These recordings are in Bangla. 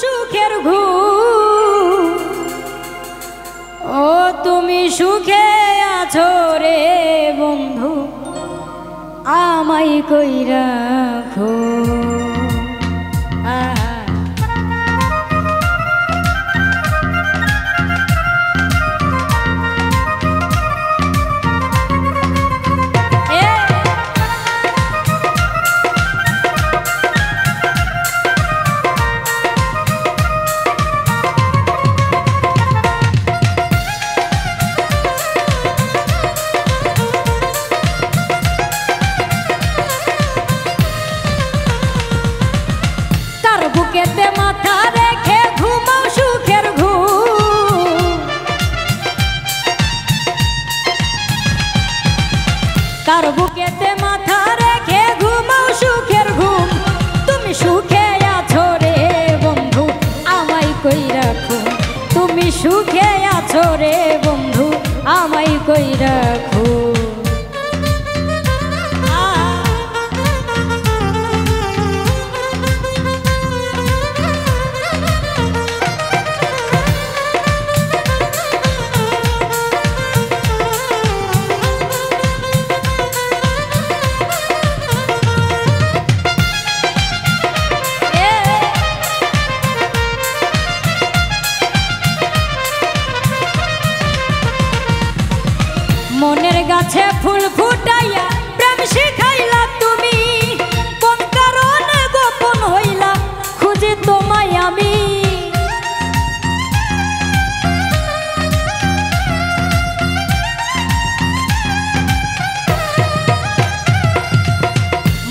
সুখের ঘুম। ও তুমি সুখে আছো রে বন্ধু, আমায় কই রাখো। বুকেতে মাথা রেখে ঘুমাও সুখের ঘুম। কার বুকেতে মাথা রেখে ঘুমাও সুখের ঘুম। তুমি সুখে আছো রে বন্ধু, আমায় কই রাখো। তুমি সুখে আছো রে বন্ধু, আমায় কই রাখো। মনের গাছে ফুল ফুটাইয়া প্রেম শিখাইলা তুমি, কোন কারণে গোপন হইলা খুঁজি তোমায় আমি।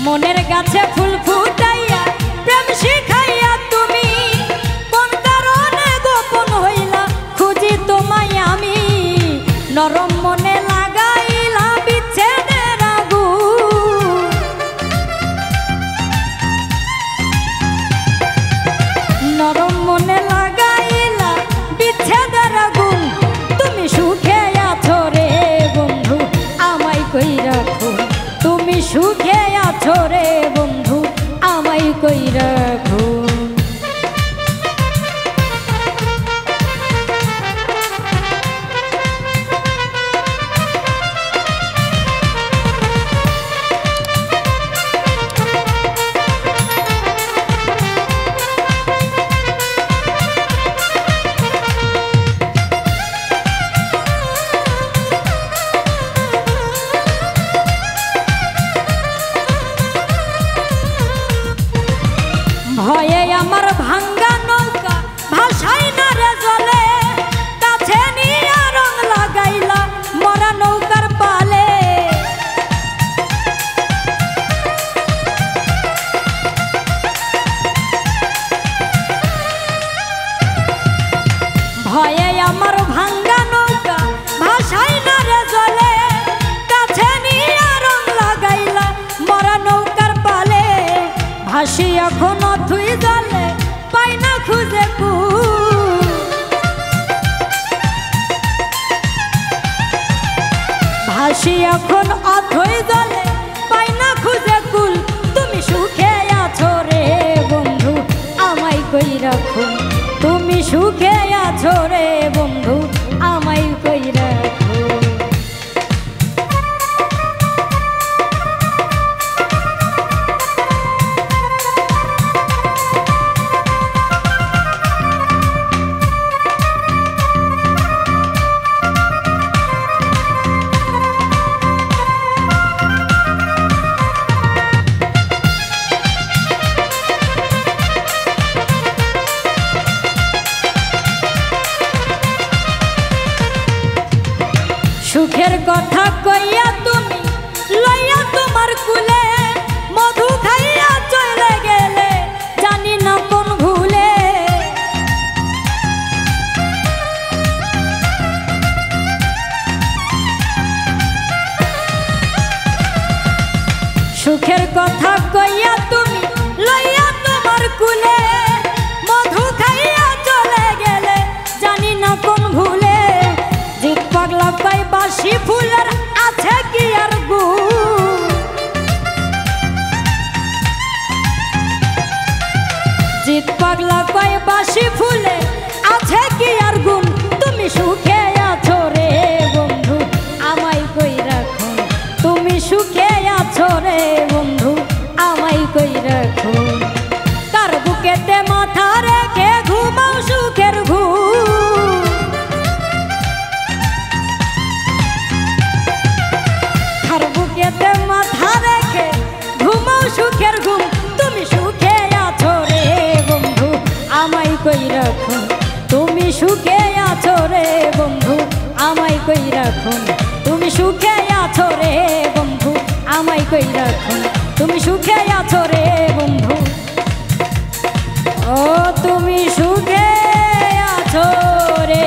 মনের গাছে ফুল ফুটাইয়া প্রেম শিখাইয়া তুমি, কোন কারণে গোপন হইলা খুঁজি তোমায় আমি। নরম মনে লাগাইলা বিচ্ছেদের আগুন, নরম মনে লাগাইলা বিচ্ছেদের আগুন। তুমি সুখে আছো রে বন্ধু, আমায় কই রাখো। তুমি সুখে আছো রে বন্ধু, আমায় কই রাখো। ভয়ে আমার ভাঙ্গা নৌকা ভাসাই না রে জলে, কাছে নিয়ে রং লাগাইলা মরা নৌকার পালে। ভয়ে আমার ভাঙ্গা নৌকা ভাসাই না রে জলে, কাছে নিয়ে রং লাগাইলা মরা নৌকার পালে। ভাসি এখন অথই জলে পাই না খুঁজে কুল, ভাসি এখন অথই জলে পাই না খুঁজে কুল। তুমি সুখে আছো রে বন্ধু, আমায় কই রাখো। তুমি সুখে আছো রে বন্ধু, আমায় কই রাখো। সুখের কথা কইয়া তুমি লইয়া তোমার কুলে, মধু খাইয়া চলে গেলে জানি না কোন ভুলে। সুখের কথা কইয়া তুমি লইয়া তোমার কুলে, মধু খাইয়া চলে গেলে জানি না কোন ভুলে। জিত পাগলা পাই বাসি ফুলের আছে কি পাগলা কয় বাসি ফুলে আছে কি আর গুণ তুমি সুখে আছো রে বন্ধু আমায় কই রাখো তুমি সুখে আছো রে বন্ধু আমায় কই রাখো কার বুকেতে মাথা রেখে ঘুমাও সুখের ঘুম কার বুকেতে মাথা রেখে ঘুমাও সুখের ঘুম তুমি সুখে আছো রে বন্ধু আমায় কই রাখো তুমি সুখে আছো রে বন্ধু আমায় কই রাখো তুমি সুখে আছো রে বন্ধু আমায় কই রাখো তুমি সুখে আছো রে বন্ধু ও তুমি সুখে আছো রে